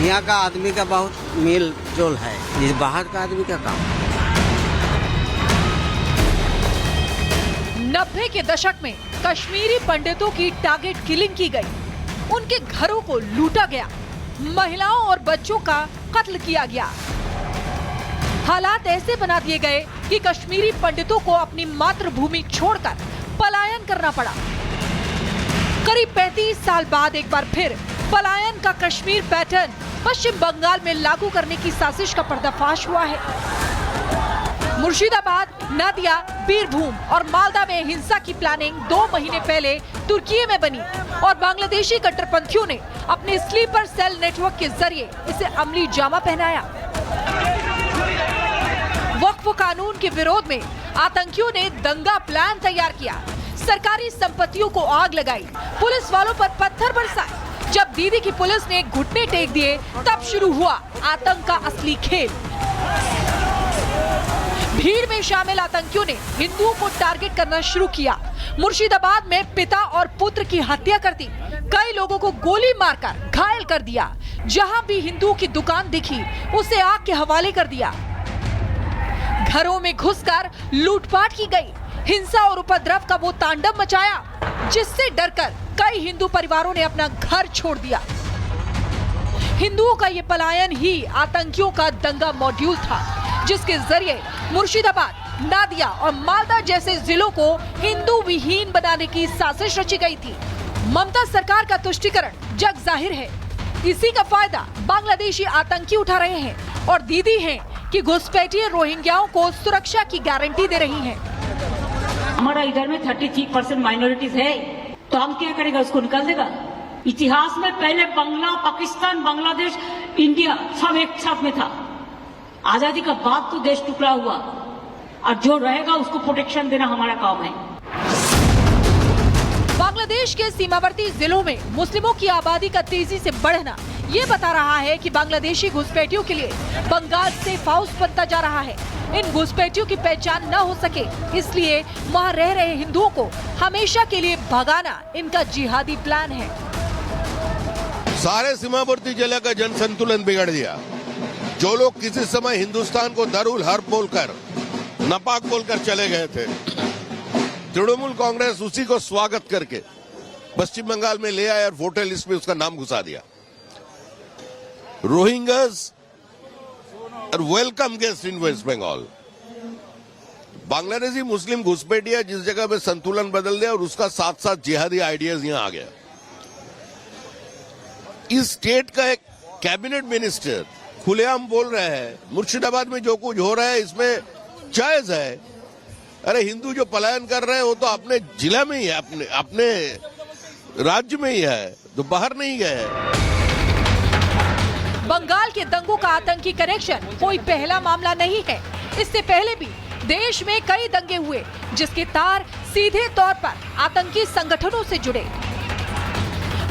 यहाँ का आदमी का बहुत मेल जोल है, इस बाहर का आदमी का काम। 90 के दशक में कश्मीरी पंडितों की टारगेट किलिंग की गई, उनके घरों को लूटा गया, महिलाओं और बच्चों का कत्ल किया गया। हालात ऐसे बना दिए गए कि कश्मीरी पंडितों को अपनी मातृभूमि छोड़कर पलायन करना पड़ा। करीब 35 साल बाद एक बार फिर पलायन का कश्मीर पैटर्न पश्चिम बंगाल में लागू करने की साजिश का पर्दाफाश हुआ है। मुर्शिदाबाद, नादिया, बीरभूम और मालदा में हिंसा की प्लानिंग 2 महीने पहले तुर्की में बनी और बांग्लादेशी कट्टरपंथियों ने अपने स्लीपर सेल नेटवर्क के जरिए इसे अमली जामा पहनाया। वक्फ कानून के विरोध में आतंकियों ने दंगा प्लान तैयार किया, सरकारी संपत्तियों को आग लगाई, पुलिस वालों पर पत्थर बरसाए। जब दीदी की पुलिस ने घुटने टेक दिए तब शुरू हुआ आतंक का असली खेल। भीड़ में शामिल आतंकियों ने हिंदुओं को टारगेट करना शुरू किया। मुर्शिदाबाद में पिता और पुत्र की हत्या कर दी, कई लोगों को गोली मारकर घायल कर दिया। जहां भी हिंदुओं की दुकान दिखी उसे आग के हवाले कर दिया। घरों में घुसकर लूटपाट की गई, हिंसा और उपद्रव का वो तांडव मचाया जिससे डरकर कई हिंदू परिवारों ने अपना घर छोड़ दिया। हिंदुओं का ये पलायन ही आतंकियों का दंगा मॉड्यूल था, जिसके जरिए मुर्शिदाबाद, नादिया और मालदा जैसे जिलों को हिंदू विहीन बनाने की साजिश रची गई थी। ममता सरकार का तुष्टीकरण जग जाहिर है, इसी का फायदा बांग्लादेशी आतंकी उठा रहे हैं और दीदी हैं कि घुसपैठिए रोहिंग्याओं को सुरक्षा की गारंटी दे रही हैं। हमारा इधर में 33% माइनॉरिटीज है, तो हम क्या करेगा, उसको निकाल देगा। इतिहास में पहले बांग्ला, पाकिस्तान, बांग्लादेश, इंडिया सब एक साथ में था। आजादी का बाद तो देश टुकड़ा हुआ और जो रहेगा उसको प्रोटेक्शन देना हमारा काम है। बांग्लादेश के सीमावर्ती जिलों में मुस्लिमों की आबादी का तेजी से बढ़ना ये बता रहा है कि बांग्लादेशी घुसपैठियों के लिए बंगाल सेफ हाउस बनता जा रहा है। इन घुसपैठियों की पहचान न हो सके, इसलिए वहां रह रहे हिंदुओं को हमेशा के लिए भगाना इनका जिहादी प्लान है। सारे सीमावर्ती जिले का जन संतुलन बिगड़ दिया। जो लोग किसी समय हिंदुस्तान को दरुल हर्ब बोलकर, नापाक बोलकर चले गए थे, तृणमूल कांग्रेस उसी को स्वागत करके पश्चिम बंगाल में ले आया और वोटर लिस्ट में उसका नाम घुसा दिया। रोहिंग्यास और welcome guest in West Bengal. Bangladeshi Muslim घुसपैठिया जिस जगह पे संतुलन बदल दिया और उसका साथ साथ जिहादी आइडियाज यहां आ गया। इस स्टेट का एक कैबिनेट मिनिस्टर खुलेआम बोल रहे हैं मुर्शिदाबाद में जो कुछ हो रहा है इसमें जायज है। अरे हिंदू जो पलायन कर रहे हैं वो तो अपने जिला में ही है, अपने राज्य में ही है, तो बाहर नहीं गए हैं। बंगाल के दंगों का आतंकी कनेक्शन कोई पहला मामला नहीं है। इससे पहले भी देश में कई दंगे हुए जिसके तार सीधे तौर पर आतंकी संगठनों से जुड़े।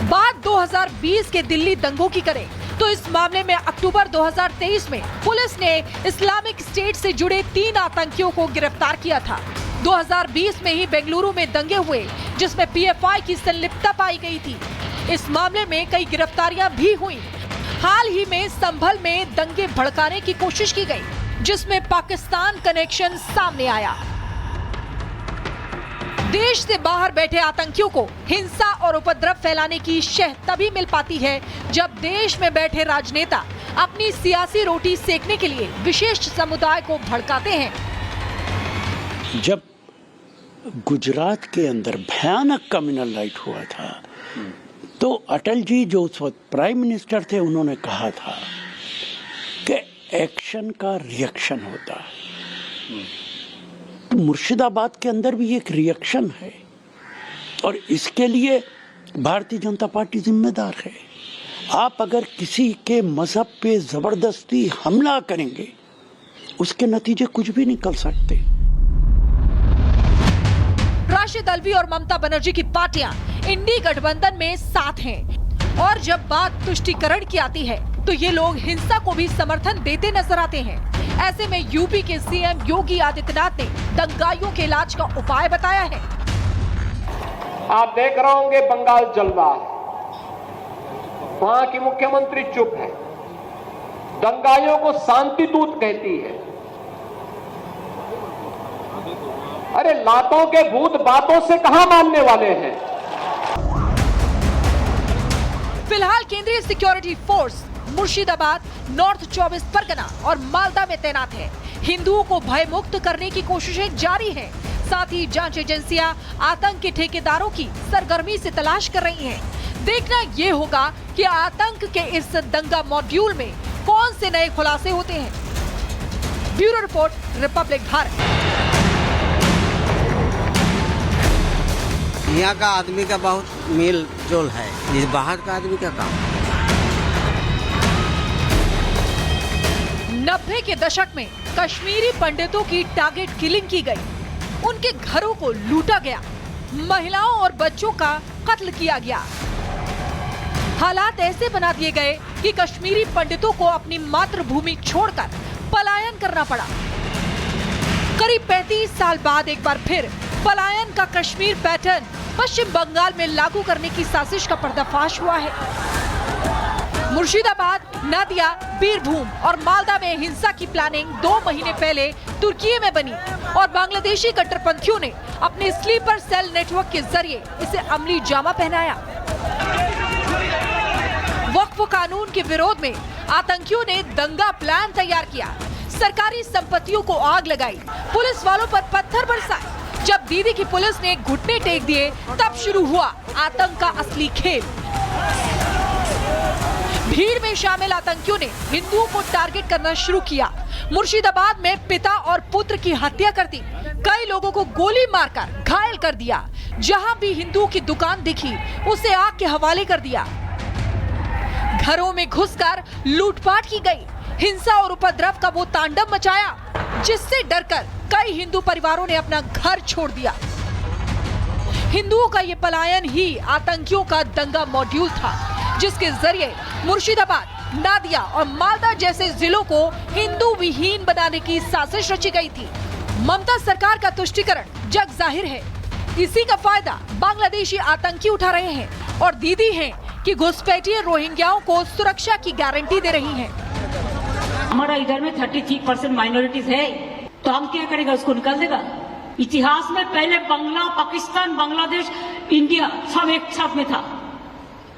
बात 2020 के दिल्ली दंगों की करें तो इस मामले में अक्टूबर 2023 में पुलिस ने इस्लामिक स्टेट से जुड़े 3 आतंकियों को गिरफ्तार किया था। 2020 में ही बेंगलुरु में दंगे हुए जिसमें पीएफआई की संलिप्तता पाई गई थी। इस मामले में कई गिरफ्तारियां भी हुई। हाल ही में संभल में दंगे भड़काने की कोशिश की गई जिसमें पाकिस्तान कनेक्शन सामने आया। देश से बाहर बैठे आतंकियों को हिंसा और उपद्रव फैलाने की शह तभी मिल पाती है जब देश में बैठे राजनेता अपनी सियासी रोटी सेकने के लिए विशेष समुदाय को भड़काते हैं। जब गुजरात के अंदर भयानक कम्युनल राइट हुआ था तो अटल जी जो उस वक्त प्राइम मिनिस्टर थे उन्होंने कहा था कि एक्शन का रिएक्शन होता है। तो मुर्शिदाबाद के अंदर भी एक रिएक्शन है और इसके लिए भारतीय जनता पार्टी जिम्मेदार है। आप अगर किसी के मजहब पे जबरदस्ती हमला करेंगे उसके नतीजे कुछ भी निकल सकते। राशिद अल्वी और ममता बनर्जी की पार्टियां इंडी गठबंधन में साथ हैं और जब बात तुष्टीकरण की आती है तो ये लोग हिंसा को भी समर्थन देते नजर आते हैं। ऐसे में यूपी के सीएम योगी आदित्यनाथ ने दंगाइयों के इलाज का उपाय बताया है। आप देख रहे होंगे बंगाल जल रहा है, वहां की मुख्यमंत्री चुप है, दंगाइयों को शांति दूत कहती है। अरे लातों के भूत बातों से कहां मानने वाले हैं। फिलहाल केंद्रीय security force Murshidabad, north 24 Pargana और मालदा में तैनात है। हिंदुओं को भयमुक्त करने की कोशिशें जारी हैं। साथ ही जांच एजेंसियां आतंक के ठेकेदारों की सरगर्मी से तलाश कर रही हैं। देखना ये होगा कि आतंक के इस दंगा मॉड्यूल में कौन से नए खुलासे होते हैं। Bureau report, Republic Bharat. यहाँ का आदमी का बहुत मेल जोल है, इस बाहर का आदमी का काम। 90 के दशक में कश्मीरी पंडितों की टारगेट किलिंग की गई, उनके घरों को लूटा गया, महिलाओं और बच्चों का कत्ल किया गया। हालात ऐसे बना दिए गए कि कश्मीरी पंडितों को अपनी मातृभूमि छोड़कर पलायन करना पड़ा। करीब 35 साल बाद एक बार फिर पलायन का कश्मीर पैटर्न पश्चिम बंगाल में लागू करने की साजिश का पर्दाफाश हुआ है। मुर्शिदाबाद, नादिया, बीरभूम और मालदा में हिंसा की प्लानिंग 2 महीने पहले तुर्की में बनी और बांग्लादेशी कट्टरपंथियों ने अपने स्लीपर सेल नेटवर्क के जरिए इसे अमली जामा पहनाया। वक्फ कानून के विरोध में आतंकियों ने दंगा प्लान तैयार किया, सरकारी संपत्तियों को आग लगाई, पुलिस वालों पर पत्थर बरसाए। जब दीदी की पुलिस ने घुटने टेक दिए, तब शुरू हुआ आतंक का असली खेल। भीड़ में शामिल आतंकियों ने हिंदुओं को टारगेट करना शुरू किया। मुर्शिदाबाद में पिता और पुत्र की हत्या कर दी, कई लोगों को गोली मारकर घायल कर दिया। जहां भी हिंदुओं की दुकान दिखी, उसे आग के हवाले कर दिया। घरों में घुसकर लूटपाट की गई, हिंसा और उपद्रव का वो तांडव मचाया जिससे डरकर कई हिंदू परिवारों ने अपना घर छोड़ दिया। हिंदुओं का ये पलायन ही आतंकियों का दंगा मॉड्यूल था, जिसके जरिए मुर्शिदाबाद, नादिया और मालदा जैसे जिलों को हिंदू विहीन बनाने की साजिश रची गई थी। ममता सरकार का तुष्टीकरण जग जाहिर है। इसी का फायदा बांग्लादेशी आतंकी उठा रहे हैं और दीदी हैं कि घुसपैठिए रोहिंग्याओं को सुरक्षा की गारंटी दे रही हैं। हमारा इधर में 33% माइनॉरिटीज है, तो हम क्या करेगा, उसको निकाल देगा। इतिहास में पहले बंगला, पाकिस्तान, बांग्लादेश, इंडिया सब एक साथ में था।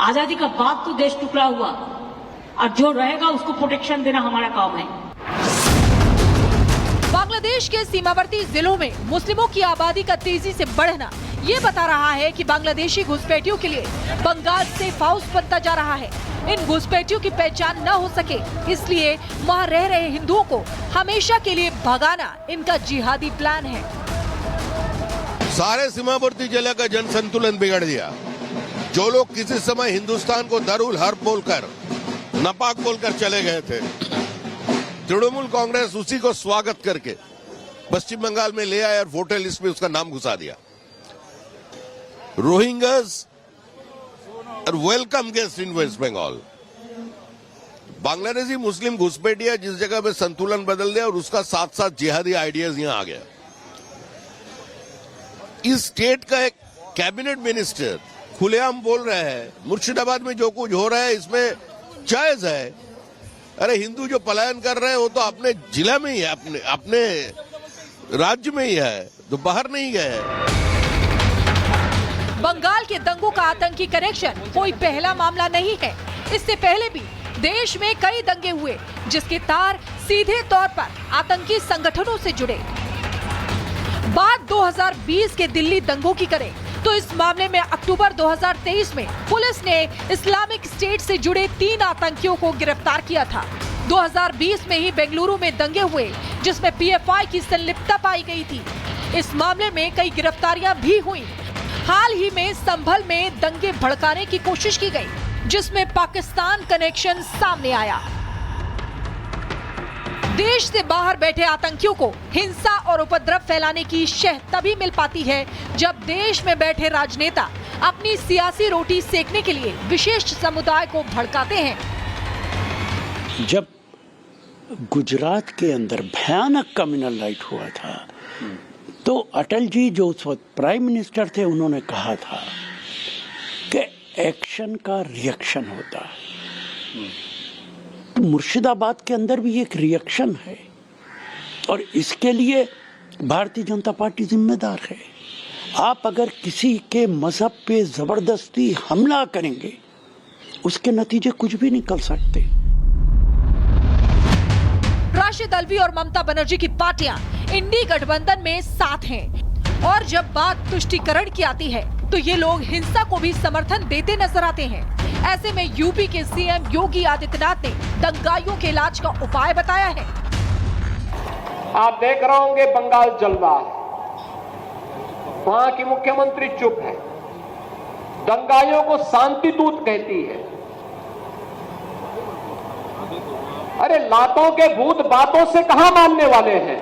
आजादी का बाद तो देश टुकड़ा हुआ, और जो रहेगा उसको प्रोटेक्शन देना हमारा काम है। बांग्लादेश के सीमावर्ती जिलों में मुस्लिमों की आबादी का तेजी से बढ़ना ये बता रहा है कि बांग्लादेशी घुसपैठियों के लिए बंगाल सेफ हाउस बनता जा रहा है। इन घुसपैठियों की पहचान न हो सके, इसलिए वहां रह रहे हिंदुओं को हमेशा के लिए भगाना इनका जिहादी प्लान है। सारे सीमावर्ती जिले का जन संतुलन बिगड़ दिया। जो लोग किसी समय हिंदुस्तान को दरुल हर्ब बोलकर, नापाक बोलकर चले गए थे, तृणमूल कांग्रेस उसी को स्वागत करके पश्चिम बंगाल में ले आया और वोटर लिस्ट में उसका नाम घुसा दिया। रोहिंग्यास और welcome guest in West Bengal. Bangladeshi Muslim घुसपैठिया जिस जगह में संतुलन बदल दिया और उसका साथ साथ जिहादी आइडियाज यहां आ गया। इस स्टेट का एक कैबिनेट मिनिस्टर खुलेआम बोल रहे हैं मुर्शिदाबाद में जो कुछ हो रहा है इसमें जायज है। अरे हिंदू जो पलायन कर रहे हैं वो तो अपने जिला में ही है, अपने राज्य में ही है, तो बाहर नहीं गए हैं। बंगाल के दंगों का आतंकी कनेक्शन कोई पहला मामला नहीं है। इससे पहले भी देश में कई दंगे हुए जिसके तार सीधे तौर पर आतंकी संगठनों से जुड़े। बात 2020 के दिल्ली दंगों की करें तो इस मामले में अक्टूबर 2023 में पुलिस ने इस्लामिक स्टेट से जुड़े 3 आतंकियों को गिरफ्तार किया था। 2020 में ही बेंगलुरु में दंगे हुए जिसमें पीएफआई की संलिप्तता पाई गई थी। इस मामले में कई गिरफ्तारियां भी हुई। हाल ही में संभल में दंगे भड़काने की कोशिश की गई जिसमें पाकिस्तान कनेक्शन सामने आया। देश से बाहर बैठे आतंकियों को हिंसा और उपद्रव फैलाने की शह तभी मिल पाती है जब देश में बैठे राजनेता अपनी सियासी रोटी सेकने के लिए विशेष समुदाय को भड़काते हैं। जब गुजरात के अंदर भयानक कम्युनल राइट हुआ था तो अटल जी जो उस वक्त प्राइम मिनिस्टर थे उन्होंने कहा था कि एक्शन का रिएक्शन होता है। तो मुर्शिदाबाद के अंदर भी एक रिएक्शन है और इसके लिए भारतीय जनता पार्टी जिम्मेदार है। आप अगर किसी के मजहब पे जबरदस्ती हमला करेंगे उसके नतीजे कुछ भी निकल सकते। राशिद अल्वी और ममता बनर्जी की पार्टियां इंडी गठबंधन में साथ हैं और जब बात तुष्टीकरण की आती है तो ये लोग हिंसा को भी समर्थन देते नजर आते हैं। ऐसे में यूपी के सीएम योगी आदित्यनाथ ने दंगाइयों के इलाज का उपाय बताया है। आप देख रहे होंगे बंगाल जल रहा है, वहां की मुख्यमंत्री चुप है, दंगाइयों को शांति दूत कहती है। अरे लातों के भूत बातों से कहां मानने वाले हैं।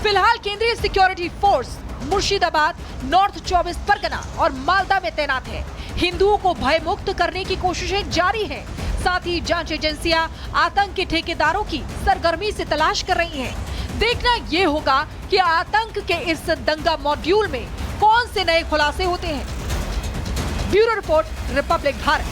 फिलहाल केंद्रीय security force Murshidabad, north 24 Pargana और मालदा में तैनात है। हिंदुओं को भयमुक्त करने की कोशिशें जारी हैं। साथ ही जांच एजेंसियां आतंक के ठेकेदारों की सरगर्मी से तलाश कर रही हैं। देखना ये होगा कि आतंक के इस दंगा मॉड्यूल में कौन से नए खुलासे होते हैं। Bureau report, Republic Bharat.